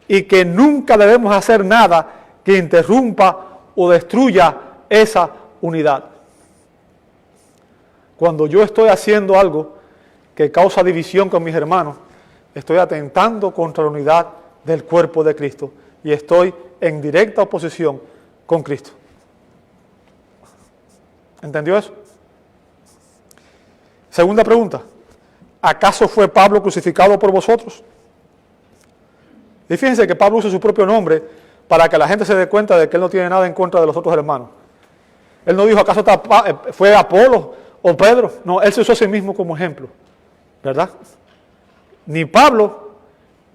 [SPEAKER 1] y que nunca debemos hacer nada que interrumpa o destruya esa unidad. Cuando yo estoy haciendo algo que causa división con mis hermanos, estoy atentando contra la unidad del cuerpo de Cristo y estoy en directa oposición con Cristo. ¿Entendió eso? Segunda pregunta. ¿Acaso fue Pablo crucificado por vosotros? Y fíjense que Pablo usa su propio nombre para que la gente se dé cuenta de que él no tiene nada en contra de los otros hermanos. Él no dijo, ¿acaso fue Apolo o Pedro? No, él se usó a sí mismo como ejemplo, ¿verdad? Ni Pablo,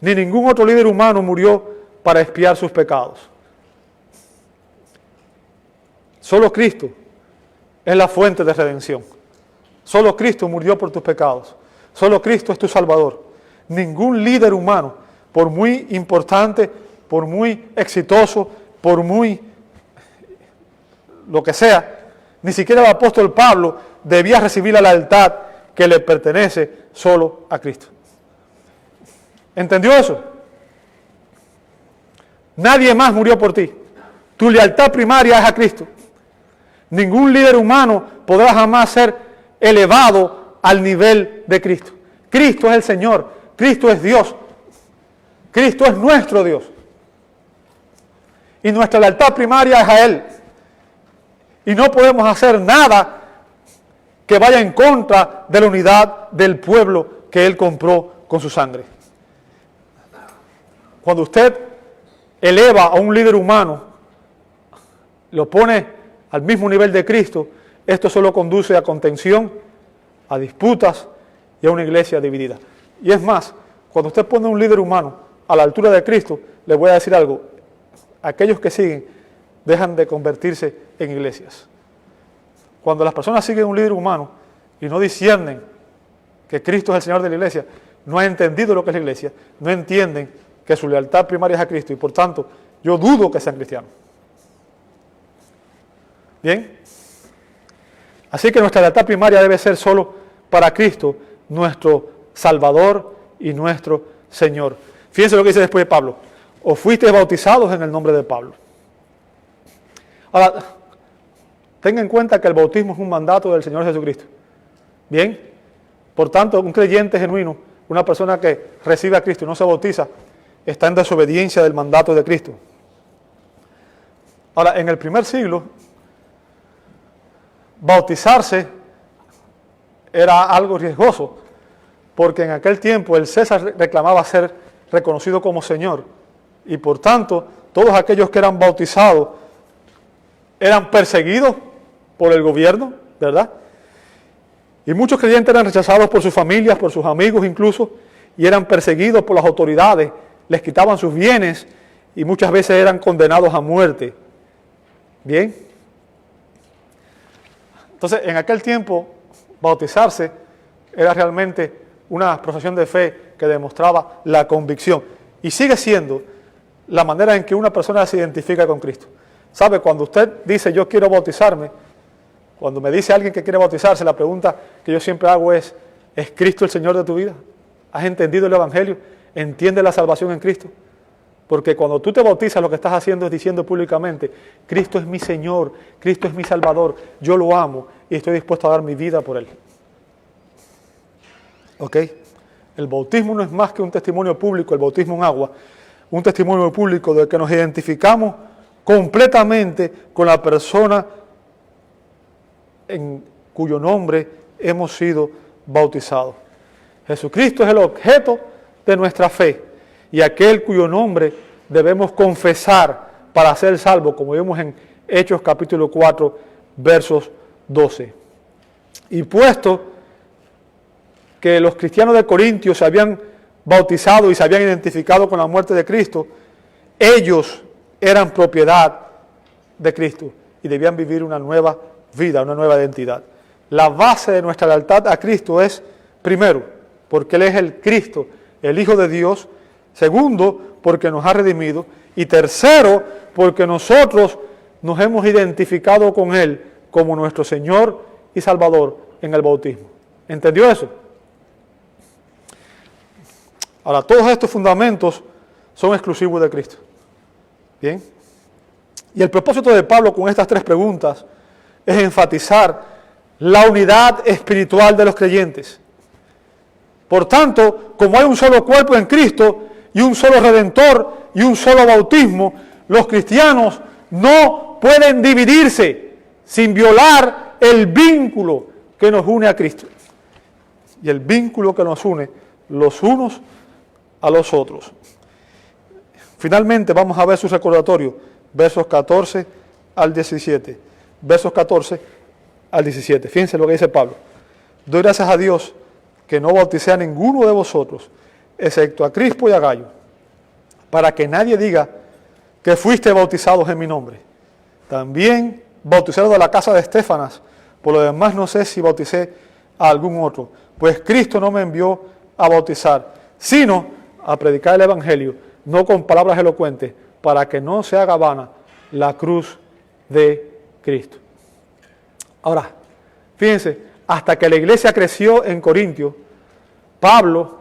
[SPEAKER 1] ni ningún otro líder humano murió para expiar sus pecados. Solo Cristo es la fuente de redención. Solo Cristo murió por tus pecados. Solo Cristo es tu Salvador. Ningún líder humano, por muy importante, por muy exitoso, por muy lo que sea, ni siquiera el apóstol Pablo debía recibir la lealtad que le pertenece solo a Cristo. ¿Entendió eso? Nadie más murió por ti. Tu lealtad primaria es a Cristo. Ningún líder humano podrá jamás ser elevado al nivel de Cristo. Cristo es el Señor. Cristo es Dios. Cristo es nuestro Dios. Y nuestra lealtad primaria es a Él. Y no podemos hacer nada que vaya en contra de la unidad del pueblo que Él compró con su sangre. Cuando usted eleva a un líder humano, lo pone al mismo nivel de Cristo, esto solo conduce a contención, a disputas y a una iglesia dividida. Y es más, cuando usted pone a un líder humano a la altura de Cristo, le voy a decir algo, aquellos que siguen dejan de convertirse en iglesias. Cuando las personas siguen un líder humano y no disciernen que Cristo es el Señor de la iglesia, no han entendido lo que es la iglesia, no entienden que su lealtad primaria es a Cristo y por tanto yo dudo que sean cristianos. Bien, así que nuestra lealtad primaria debe ser solo para Cristo, nuestro Salvador y nuestro Señor. Fíjense lo que dice después de Pablo. O fuisteis bautizados en el nombre de Pablo. Ahora, tenga en cuenta que el bautismo es un mandato del Señor Jesucristo. Bien, por tanto, un creyente genuino, una persona que recibe a Cristo y no se bautiza, está en desobediencia del mandato de Cristo. Ahora, en el primer siglo, bautizarse era algo riesgoso, porque en aquel tiempo el César reclamaba ser reconocido como Señor, y por tanto, todos aquellos que eran bautizados eran perseguidos por el gobierno, ¿verdad? Y muchos creyentes eran rechazados por sus familias, por sus amigos incluso, y eran perseguidos por las autoridades, les quitaban sus bienes, y muchas veces eran condenados a muerte. Bien. Entonces, en aquel tiempo, bautizarse era realmente una profesión de fe que demostraba la convicción. Y sigue siendo la manera en que una persona se identifica con Cristo. ¿Sabe? Cuando usted dice, yo quiero bautizarme, cuando me dice alguien que quiere bautizarse, la pregunta que yo siempre hago ¿es Cristo el Señor de tu vida? ¿Has entendido el Evangelio? ¿Entiendes la salvación en Cristo? Porque cuando tú te bautizas, lo que estás haciendo es diciendo públicamente, Cristo es mi Señor, Cristo es mi Salvador, yo lo amo y estoy dispuesto a dar mi vida por Él. ¿Ok? El bautismo no es más que un testimonio público, el bautismo en agua, un testimonio público de que nos identificamos completamente con la persona en cuyo nombre hemos sido bautizados. Jesucristo es el objeto de nuestra fe y aquel cuyo nombre debemos confesar para ser salvos, como vemos en Hechos capítulo 4, versos 12. Y puesto que los cristianos de Corintios se habían bautizado y se habían identificado con la muerte de Cristo, ellos eran propiedad de Cristo y debían vivir una nueva vida, una nueva identidad. La base de nuestra lealtad a Cristo es, primero, porque Él es el Cristo, el Hijo de Dios. Segundo, porque nos ha redimido. Y tercero, porque nosotros nos hemos identificado con Él como nuestro Señor y Salvador en el bautismo. ¿Entendió eso? Ahora, todos estos fundamentos son exclusivos de Cristo. Bien. Y el propósito de Pablo con estas tres preguntas es enfatizar la unidad espiritual de los creyentes. Por tanto, como hay un solo cuerpo en Cristo y un solo Redentor y un solo bautismo, los cristianos no pueden dividirse sin violar el vínculo que nos une a Cristo. Y el vínculo que nos une los unos a los otros. Finalmente vamos a ver su recordatorio, versos 14 al 17. Versos 14 al 17. Fíjense lo que dice Pablo. Doy gracias a Dios que no bauticé a ninguno de vosotros, excepto a Crispo y a Gayo, para que nadie diga que fuiste bautizados en mi nombre. También bautizaron de la casa de Estéfanas, por lo demás no sé si bauticé a algún otro, pues Cristo no me envió a bautizar, sino a predicar el Evangelio, no con palabras elocuentes, para que no se haga vana la cruz de Cristo. Ahora, fíjense, hasta que la iglesia creció en Corintio, Pablo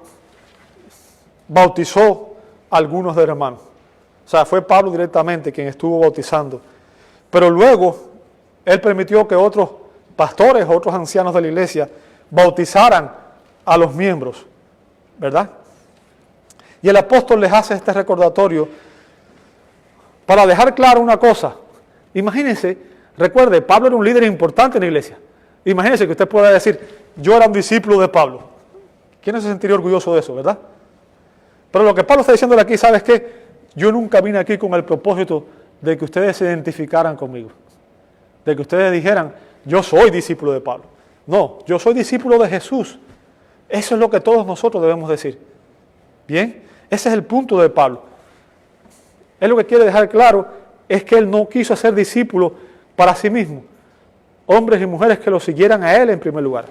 [SPEAKER 1] bautizó a algunos de los hermanos. O sea, fue Pablo directamente quien estuvo bautizando. Pero luego, él permitió que otros pastores, otros ancianos de la iglesia, bautizaran a los miembros, ¿verdad? Y el apóstol les hace este recordatorio para dejar claro una cosa. Imagínense, recuerde, Pablo era un líder importante en la iglesia. Imagínense que usted pueda decir, yo era un discípulo de Pablo. ¿Quién no se sentiría orgulloso de eso, verdad? Pero lo que Pablo está diciendo aquí, ¿sabes qué? Yo nunca vine aquí con el propósito de que ustedes se identificaran conmigo. De que ustedes dijeran, yo soy discípulo de Pablo. No, yo soy discípulo de Jesús. Eso es lo que todos nosotros debemos decir. ¿Bien? Ese es el punto de Pablo. Él lo que quiere dejar claro es que él no quiso ser discípulo para sí mismo. Hombres y mujeres que lo siguieran a él en primer lugar.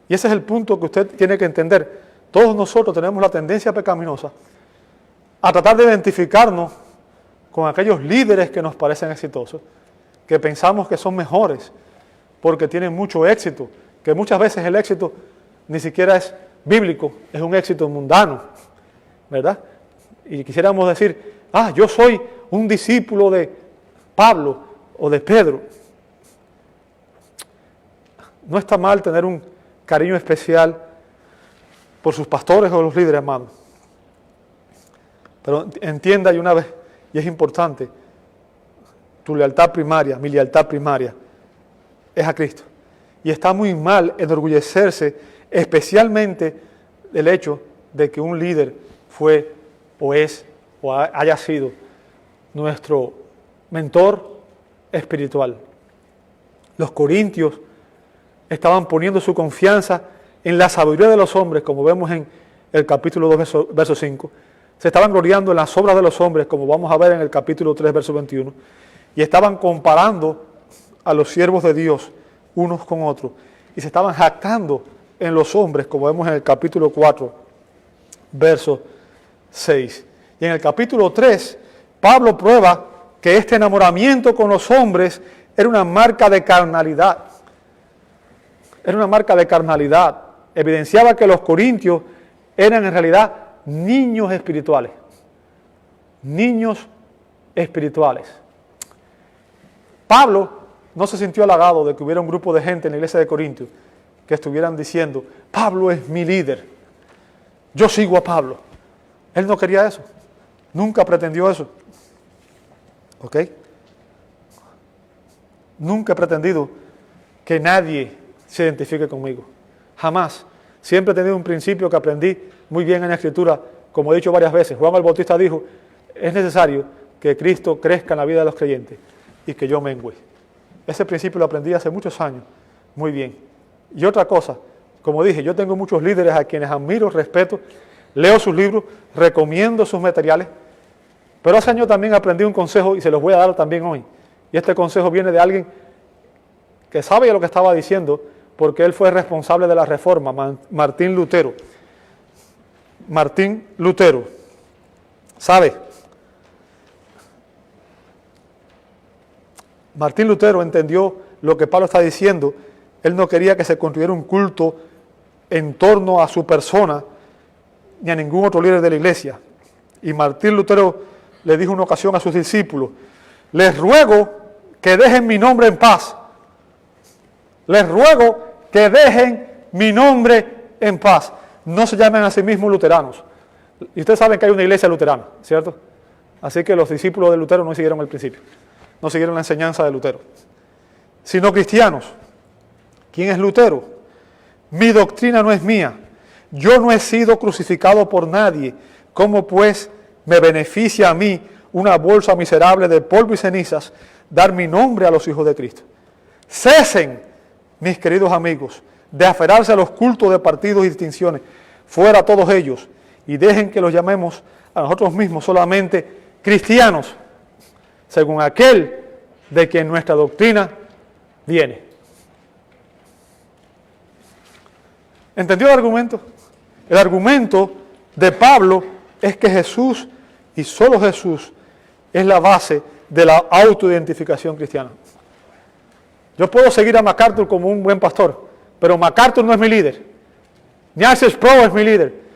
[SPEAKER 1] Y ese es el punto que usted tiene que entender. Todos nosotros tenemos la tendencia pecaminosa a tratar de identificarnos con aquellos líderes que nos parecen exitosos, que pensamos que son mejores porque tienen mucho éxito, que muchas veces el éxito ni siquiera es bíblico, es un éxito mundano, ¿verdad? Y quisiéramos decir, yo soy un discípulo de Pablo o de Pedro. No está mal tener un cariño especial por sus pastores o los líderes, amados. Pero entienda y una vez, y es importante, tu lealtad primaria, mi lealtad primaria, es a Cristo. Y está muy mal enorgullecerse, especialmente del hecho de que un líder fue o es o haya sido nuestro mentor espiritual. Los corintios estaban poniendo su confianza en la sabiduría de los hombres, como vemos en el capítulo 2, verso 5. Se estaban gloriando en las obras de los hombres, como vamos a ver en el capítulo 3, verso 21. Y estaban comparando a los siervos de Dios unos con otros. Y se estaban jactando en los hombres, como vemos en el capítulo 4, verso 6. Y en el capítulo 3, Pablo prueba que este enamoramiento con los hombres era una marca de carnalidad. Era una marca de carnalidad. Evidenciaba que los corintios eran en realidad niños espirituales. Niños espirituales. Pablo no se sintió halagado de que hubiera un grupo de gente en la iglesia de Corintios que estuvieran diciendo, Pablo es mi líder, yo sigo a Pablo. Él no quería eso, nunca pretendió eso. ¿Ok? Nunca he pretendido que nadie se identifique conmigo, jamás. Siempre he tenido un principio que aprendí muy bien en la Escritura, como he dicho varias veces. Juan el Bautista dijo, es necesario que Cristo crezca en la vida de los creyentes y que yo mengüe. Ese principio lo aprendí hace muchos años, muy bien. Y otra cosa, como dije, yo tengo muchos líderes a quienes admiro, respeto, leo sus libros, recomiendo sus materiales, pero hace años también aprendí un consejo y se los voy a dar también hoy. Y este consejo viene de alguien que sabe lo que estaba diciendo, porque él fue responsable de la reforma, Martín Lutero. Martín Lutero ¿Sabe? Martín Lutero entendió lo que Pablo está diciendo. Él no quería que se construyera un culto en torno a su persona ni a ningún otro líder de la iglesia. Y Martín Lutero le dijo una ocasión a sus discípulos: les ruego que dejen mi nombre en paz. Les ruego que dejen mi nombre en paz. No se llamen a sí mismos luteranos. Y ustedes saben que hay una iglesia luterana, ¿cierto? Así que los discípulos de Lutero no siguieron el principio, no siguieron la enseñanza de Lutero, sino cristianos. ¿Quién es Lutero? Mi doctrina no es mía. Yo no he sido crucificado por nadie. ¿Cómo pues me beneficia a mí, una bolsa miserable de polvo y cenizas, dar mi nombre a los hijos de Cristo? Cesen, mis queridos amigos, de aferrarse a los cultos de partidos y distinciones, fuera todos ellos, y dejen que los llamemos a nosotros mismos solamente cristianos, según aquel de quien nuestra doctrina viene. ¿Entendió el argumento? El argumento de Pablo es que Jesús, y solo Jesús, es la base de la autoidentificación cristiana. Yo puedo seguir a MacArthur como un buen pastor, pero MacArthur no es mi líder, ni Access Pro es mi líder.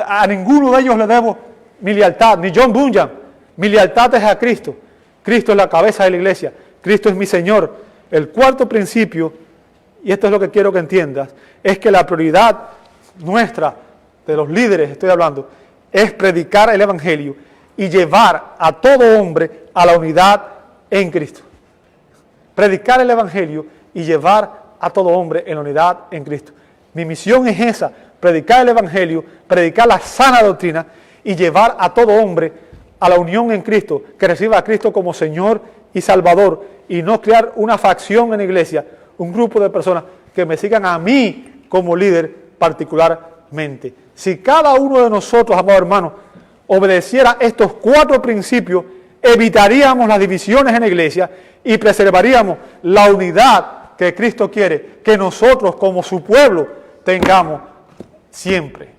[SPEAKER 1] A ninguno de ellos le debo mi lealtad, ni John Bunyan. Mi lealtad es a Cristo. Cristo es la cabeza de la iglesia. Cristo es mi Señor. El cuarto principio, y esto es lo que quiero que entiendas, es que la prioridad nuestra, de los líderes estoy hablando, es predicar el Evangelio y llevar a todo hombre a la unidad en Cristo. Predicar el Evangelio y llevar a todo hombre en la unidad en Cristo. Mi misión es esa: predicar el Evangelio, predicar la sana doctrina y llevar a todo hombre a la unión en Cristo, que reciba a Cristo como Señor y Salvador, y no crear una facción en la iglesia, un grupo de personas que me sigan a mí como líder particularmente. Si cada uno de nosotros, amados hermanos, obedeciera estos 4 principios, evitaríamos las divisiones en la iglesia y preservaríamos la unidad que Cristo quiere que nosotros como su pueblo tengamos siempre.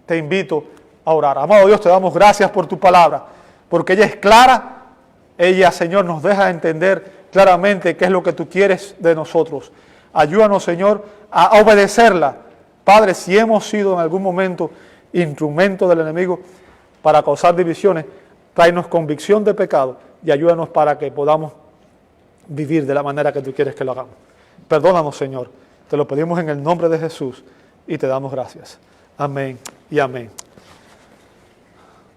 [SPEAKER 1] Te invito a orar. Amado Dios, te damos gracias por tu palabra, porque ella es clara. Ella, Señor, nos deja entender claramente qué es lo que tú quieres de nosotros. Ayúdanos, Señor, a obedecerla. Padre, si hemos sido en algún momento instrumento del enemigo para causar divisiones, tráenos convicción de pecado y ayúdanos para que podamos vivir de la manera que tú quieres que lo hagamos. Perdónanos, Señor. Te lo pedimos en el nombre de Jesús y te damos gracias. Amén y amén.